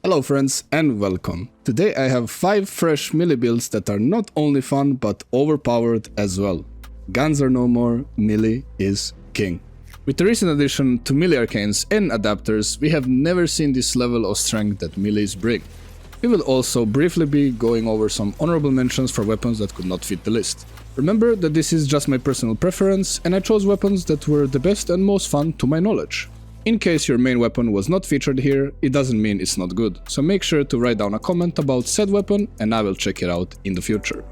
Hello friends and welcome. Today I have 5 fresh melee builds that are not only fun but overpowered as well. Guns are no more, melee is king. With the recent addition to melee arcanes and adapters, we have never seen this level of strength that melees bring. We will also briefly be going over some honorable mentions for weapons that could not fit the list. Remember that this is just my personal preference and I chose weapons that were the best and most fun to my knowledge. In case your main weapon was not featured here, it doesn't mean it's not good, so make sure to write down a comment about said weapon and I will check it out in the future.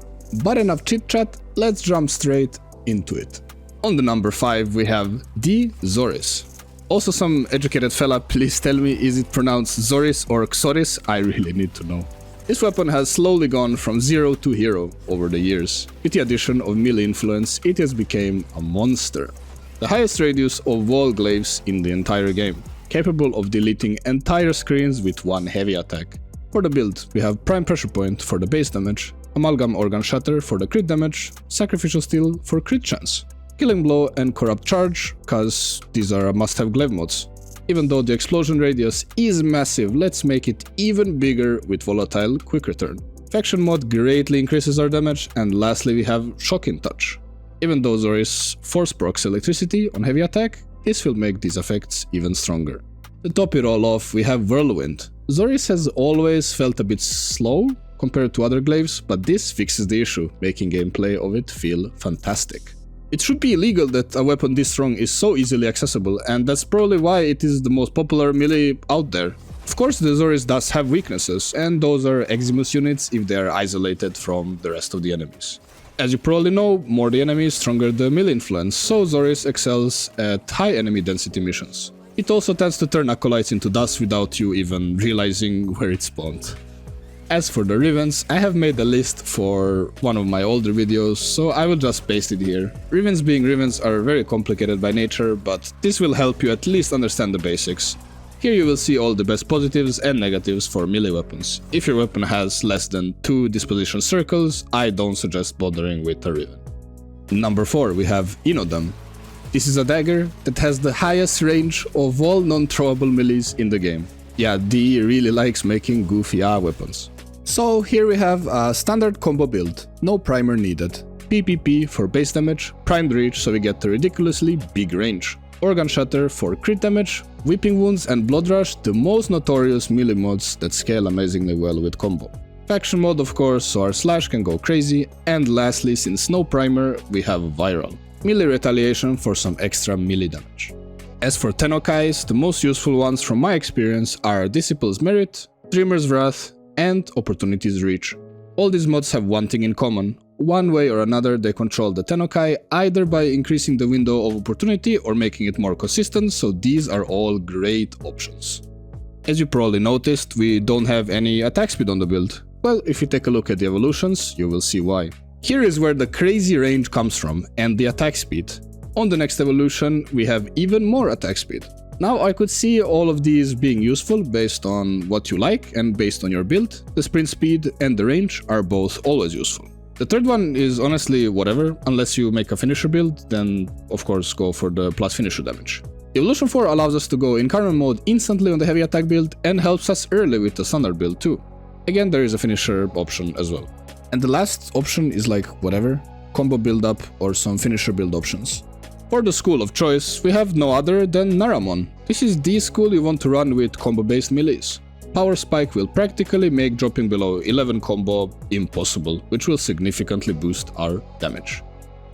But enough chit chat, let's jump straight into it. On the number 5 we have the xoris. Also some educated fella, please tell me, is it pronounced xoris or xoris? I really need to know. This weapon has slowly gone from 0 to hero over the years. With the addition of melee influence, it has become a monster. The highest radius of wall glaives in the entire game, capable of deleting entire screens with one heavy attack. For the build, we have Prime Pressure Point for the base damage, Amalgam Organ Shatter for the crit damage, Sacrificial Steel for crit chance, Killing Blow and Corrupt Charge, cause these are must-have glaive mods. Even though the explosion radius is massive, let's make it even bigger with Volatile Quick Return. Faction mod greatly increases our damage, and lastly we have Shocking Touch. Even though xoris force procs electricity on heavy attack, this will make these effects even stronger. To top it all off, we have Whirlwind. xoris has always felt a bit slow compared to other glaives, but this fixes the issue, making gameplay of it feel fantastic. It should be illegal that a weapon this strong is so easily accessible, and that's probably why it is the most popular melee out there. Of course, the xoris does have weaknesses, and those are Eximus units if they are isolated from the rest of the enemies. As you probably know, more the enemy, stronger the melee influence, so xoris excels at high enemy density missions. It also tends to turn acolytes into dust without you even realizing where it spawned. As for the Rivens, I have made a list for one of my older videos, so I will just paste it here. Rivens being Rivens are very complicated by nature, but this will help you at least understand the basics. Here you will see all the best positives and negatives for melee weapons. If your weapon has less than 2 disposition circles, I don't suggest bothering with a Riven. Number 4 we have innodem. This is a dagger that has the highest range of all non-throwable melees in the game. Yeah, D really likes making goofy weapons. So here we have a standard combo build, no primer needed. PPP for base damage, primed reach so we get a ridiculously big range. Organ Shatter for crit damage, Whipping Wounds and Blood Rush, the most notorious melee mods that scale amazingly well with combo. Faction mod of course, so our slash can go crazy, and lastly, since no primer, we have Viral. Melee retaliation for some extra melee damage. As for Tenokais, the most useful ones from my experience are Disciple's Merit, Dreamer's Wrath, and Opportunity's Reach. All these mods have one thing in common. One way or another they control the Tenokai, either by increasing the window of opportunity or making it more consistent, so these are all great options. As you probably noticed, we don't have any attack speed on the build. Well, if you take a look at the evolutions, you will see why. Here is where the crazy range comes from, and the attack speed. On the next evolution, we have even more attack speed. Now I could see all of these being useful based on what you like and based on your build. The sprint speed and the range are both always useful. The third one is honestly whatever, unless you make a finisher build, then of course go for the plus finisher damage. Evolution 4 allows us to go incarnate mode instantly on the heavy attack build and helps us early with the standard build too. Again, there is a finisher option as well. And the last option is like whatever, combo build up or some finisher build options. For the school of choice, we have no other than Naramon. This is the school you want to run with combo based melees. Power Spike will practically make dropping below 11 combo impossible, which will significantly boost our damage.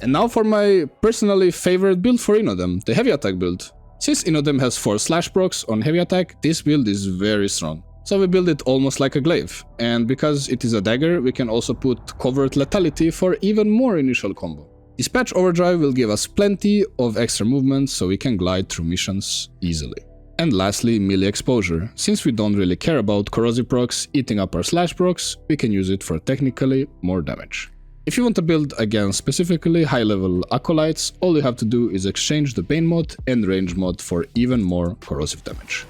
And now for my personally favorite build for innodem, the heavy attack build. Since innodem has 4 slash procs on heavy attack, this build is very strong. So we build it almost like a glaive, and because it is a dagger, we can also put covert lethality for even more initial combo. Dispatch Overdrive will give us plenty of extra movement so we can glide through missions easily. And lastly, melee exposure. Since we don't really care about corrosive procs eating up our slash procs, we can use it for technically more damage. If you want to build against specifically high level acolytes, all you have to do is exchange the Bane mod and range mod for even more corrosive damage.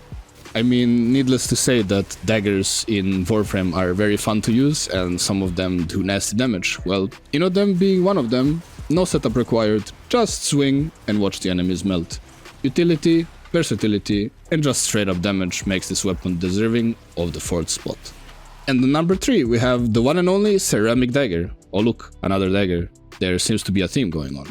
I mean, needless to say that daggers in Warframe are very fun to use and some of them do nasty damage. Well, innodem being one of them, no setup required, just swing and watch the enemies melt. Utility, versatility, and just straight up damage makes this weapon deserving of the 4th spot. And the number 3, we have the one and only ceramic dagger. Oh look, another dagger. There seems to be a theme going on.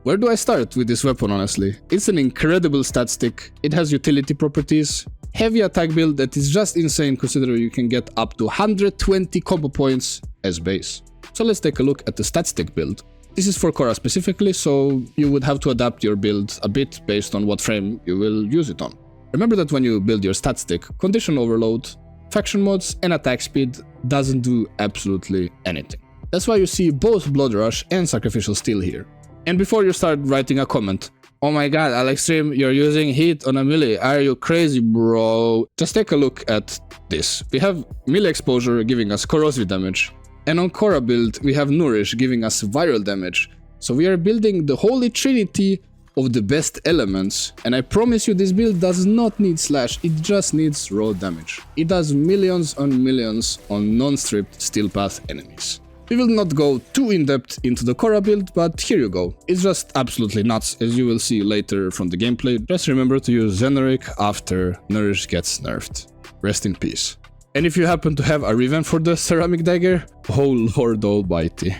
Where do I start with this weapon, honestly? It's an incredible stat stick, it has utility properties, heavy attack build that is just insane considering you can get up to 120 combo points as base. So let's take a look at the stat stick build. This is for Korra specifically, so you would have to adapt your build a bit based on what frame you will use it on. Remember that when you build your stat stick, condition overload, faction mods and attack speed doesn't do absolutely anything. That's why you see both Blood Rush and Sacrificial Steel here. And before you start writing a comment, oh my god, Alextreme, you're using heat on a melee, are you crazy bro? Just take a look at this. We have melee exposure giving us corrosive damage, and on Korra build we have Nourish giving us viral damage. So we are building the holy trinity of the best elements, and I promise you this build does not need slash, it just needs raw damage. It does millions on millions on non-stripped steel path enemies. We will not go too in-depth into the Korra build, but here you go. It's just absolutely nuts, as you will see later from the gameplay. Just remember to use Zenoric after Nourish gets nerfed. Rest in peace. And if you happen to have a Riven for the ceramic dagger, oh lord almighty.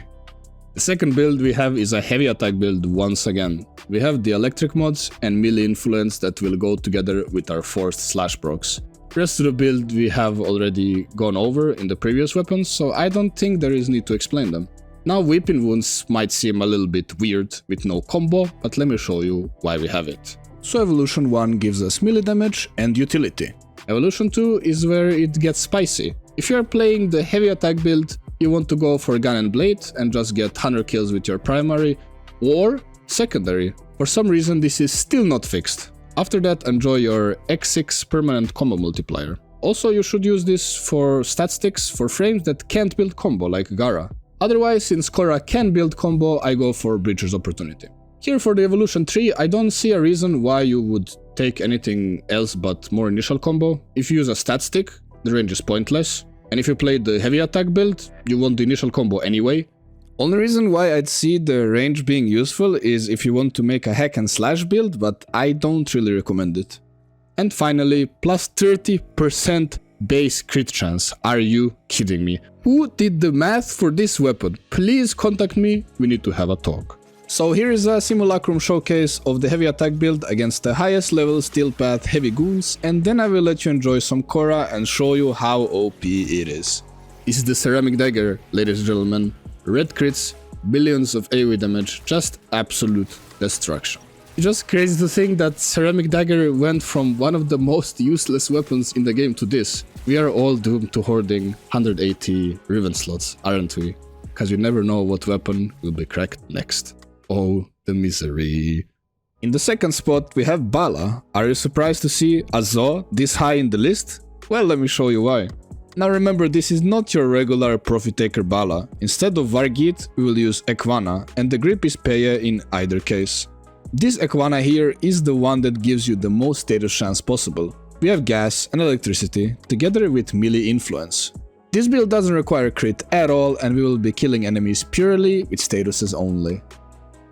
The second build we have is a heavy attack build once again. We have the electric mods and melee influence that will go together with our forced slash procs. The rest of the build we have already gone over in the previous weapons, so I don't think there is need to explain them. Now Weeping Wounds might seem a little bit weird with no combo, but let me show you why we have it. So Evolution 1 gives us melee damage and utility. Evolution 2 is where it gets spicy. If you are playing the heavy attack build, you want to go for Gun and Blade and just get 100 kills with your primary, or secondary. For some reason this is still not fixed. After that, enjoy your X6 permanent combo multiplier. Also, you should use this for stat sticks for frames that can't build combo like Gara. Otherwise, since Korra can build combo, I go for Breacher's Opportunity. Here for the Evolution 3, I don't see a reason why you would take anything else but more initial combo. If you use a stat stick, the range is pointless. And if you play the heavy attack build, you want the initial combo anyway. Only reason why I'd see the range being useful is if you want to make a hack and slash build, but I don't really recommend it. And finally, plus 30% base crit chance. Are you kidding me? Who did the math for this weapon? Please contact me, we need to have a talk. So here is a simulacrum showcase of the heavy attack build against the highest level steel path heavy goons, and then I will let you enjoy some Korra and show you how OP it is. This is the ceramic dagger, ladies and gentlemen. Red crits, billions of AoE damage, just absolute destruction. It's just crazy to think that ceramic dagger went from one of the most useless weapons in the game to this. We are all doomed to hoarding 180 Riven slots, aren't we? Because you never know what weapon will be cracked next. Oh, the misery. In the second spot, we have Balla. Are you surprised to see Azo this high in the list? Well, let me show you why. Now remember, this is not your regular Profit Taker Balla. Instead of Vargit, we will use Ekwana, and the grip is Peya in either case. This Ekwana here is the one that gives you the most status chance possible. We have gas and electricity, together with melee influence. This build doesn't require crit at all, and we will be killing enemies purely with statuses only.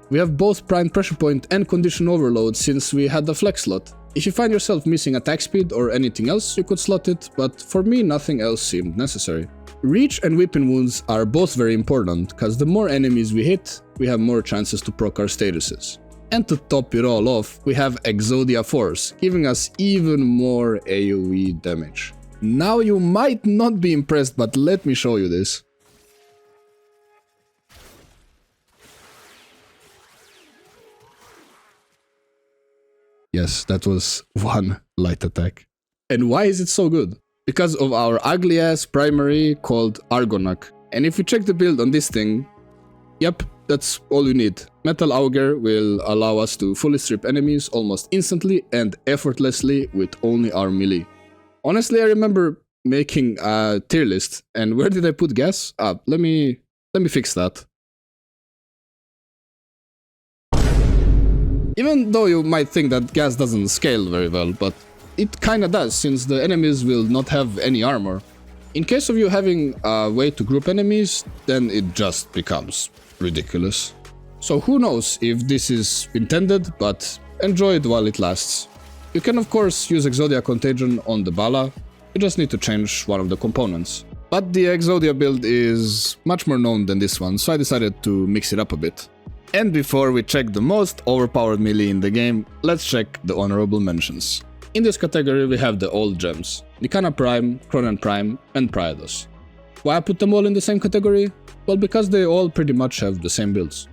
We have both Prime Pressure Point and Condition Overload since we had the flex slot. If you find yourself missing attack speed or anything else, you could slot it, but for me nothing else seemed necessary. Reach and Weapon Wounds are both very important, cause the more enemies we hit, we have more chances to proc our statuses. And to top it all off, we have Exodia Force, giving us even more AoE damage. Now you might not be impressed, but let me show you this. Yes, that was one light attack. And why is it so good? Because of our ugly ass primary called Argonac. And if you check the build on this thing, yep, that's all you need. Metal Auger will allow us to fully strip enemies almost instantly and effortlessly with only our melee. Honestly, I remember making a tier list, and where did I put gas? Let me fix that. Even though you might think that gas doesn't scale very well, but it kinda does, since the enemies will not have any armor. In case of you having a way to group enemies, then it just becomes ridiculous. So who knows if this is intended, but enjoy it while it lasts. You can of course use Exodia Contagion on the Balla, you just need to change one of the components. But the Exodia build is much more known than this one, so I decided to mix it up a bit. And before we check the most overpowered melee in the game, let's check the honorable mentions. In this category we have the old gems, Nikana Prime, Cronen Prime and Pryados. Why I put them all in the same category? Well, because they all pretty much have the same builds.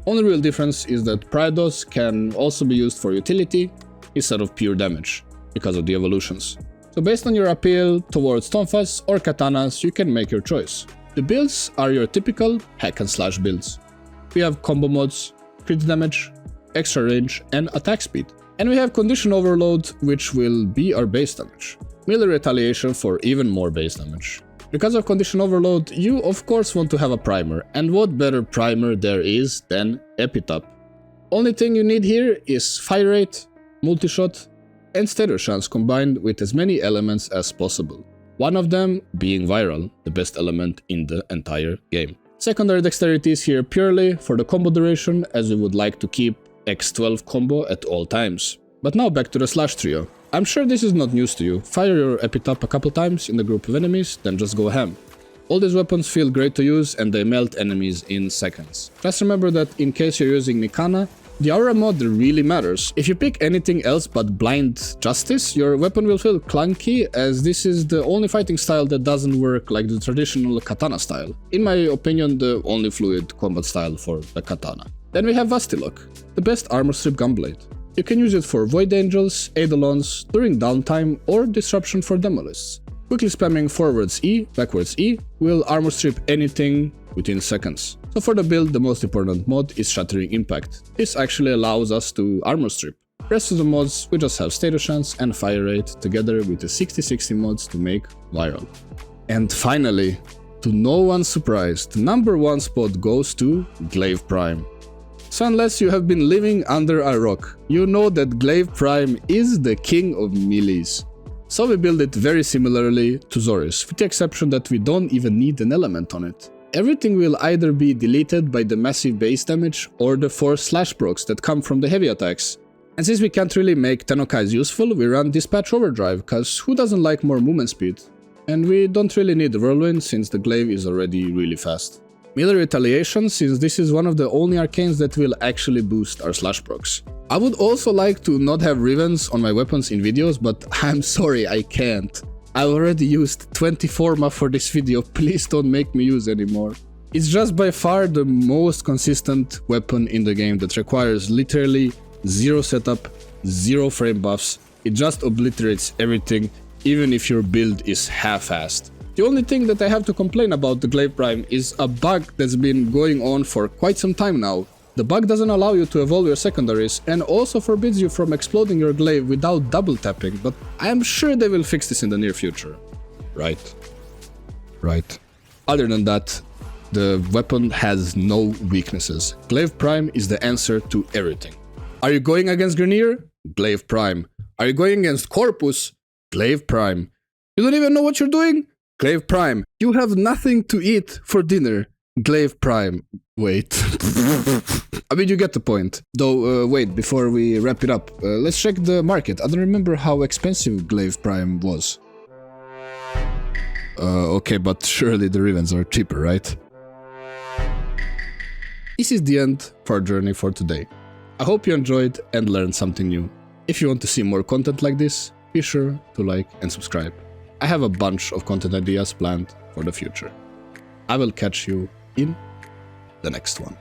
Only real difference is that Pryados can also be used for utility instead of pure damage, because of the evolutions. So based on your appeal towards tonfas or katanas, you can make your choice. The builds are your typical hack and slash builds. We have combo mods, crit damage, extra range and attack speed. And we have condition overload, which will be our base damage. Melee retaliation for even more base damage. Because of condition overload, you of course want to have a primer, and what better primer there is than Epitaph. Only thing you need here is fire rate, multi-shot and stereo chance combined with as many elements as possible. One of them being viral, the best element in the entire game. Secondary dexterity is here purely for the combo duration, as we would like to keep X12 combo at all times. But now back to the slash trio. I'm sure this is not news to you. Fire your Epitaph a couple times in the group of enemies, then just go ham. All these weapons feel great to use and they melt enemies in seconds. Just remember that in case you're using Nikana, the aura mod really matters. If you pick anything else but Blind Justice, your weapon will feel clunky, as this is the only fighting style that doesn't work like the traditional katana style. In my opinion, the only fluid combat style for the katana. Then we have Vastilok, the best armor strip gunblade. You can use it for Void Angels, Eidolons, during downtime or disruption for Demolists. Quickly spamming forwards E, backwards E will armor strip anything within seconds. So for the build, the most important mod is Shattering Impact. This actually allows us to armor strip. Rest of the mods, we just have stereo chance and fire rate together with the 60/60 mods to make viral. And finally, to no one's surprise, the #1 spot goes to Glaive Prime. So unless you have been living under a rock, you know that Glaive Prime is the king of melees. So we build it very similarly to xoris, with the exception that we don't even need an element on it. Everything will either be deleted by the massive base damage or the 4 slash procs that come from the heavy attacks. And since we can't really make Tenokais useful, we run Dispatch Overdrive, cause who doesn't like more movement speed? And we don't really need the Whirlwind since the Glaive is already really fast. Melee Retaliation, since this is one of the only arcanes that will actually boost our slash procs. I would also like to not have Rivens on my weapons in videos, but I'm sorry, I can't. I already used 24 ma for this video, please don't make me use anymore. It's just by far the most consistent weapon in the game that requires literally 0 setup, 0 frame buffs. It just obliterates everything, even if your build is half-assed. The only thing that I have to complain about the Glaive Prime is a bug that's been going on for quite some time now. The bug doesn't allow you to evolve your secondaries and also forbids you from exploding your glaive without double tapping, but I am sure they will fix this in the near future. Right. Other than that, the weapon has no weaknesses. Glaive Prime is the answer to everything. Are you going against Grenier? Glaive Prime. Are you going against Corpus? Glaive Prime. You don't even know what you're doing? Glaive Prime. You have nothing to eat for dinner. Glaive Prime. Wait. I mean, you get the point. Though, wait, before we wrap it up, let's check the market. I don't remember how expensive Glaive Prime was. Okay, but surely the Rivens are cheaper, right? This is the end for our journey for today. I hope you enjoyed and learned something new. If you want to see more content like this, be sure to like and subscribe. I have a bunch of content ideas planned for the future. I will catch you in the next one.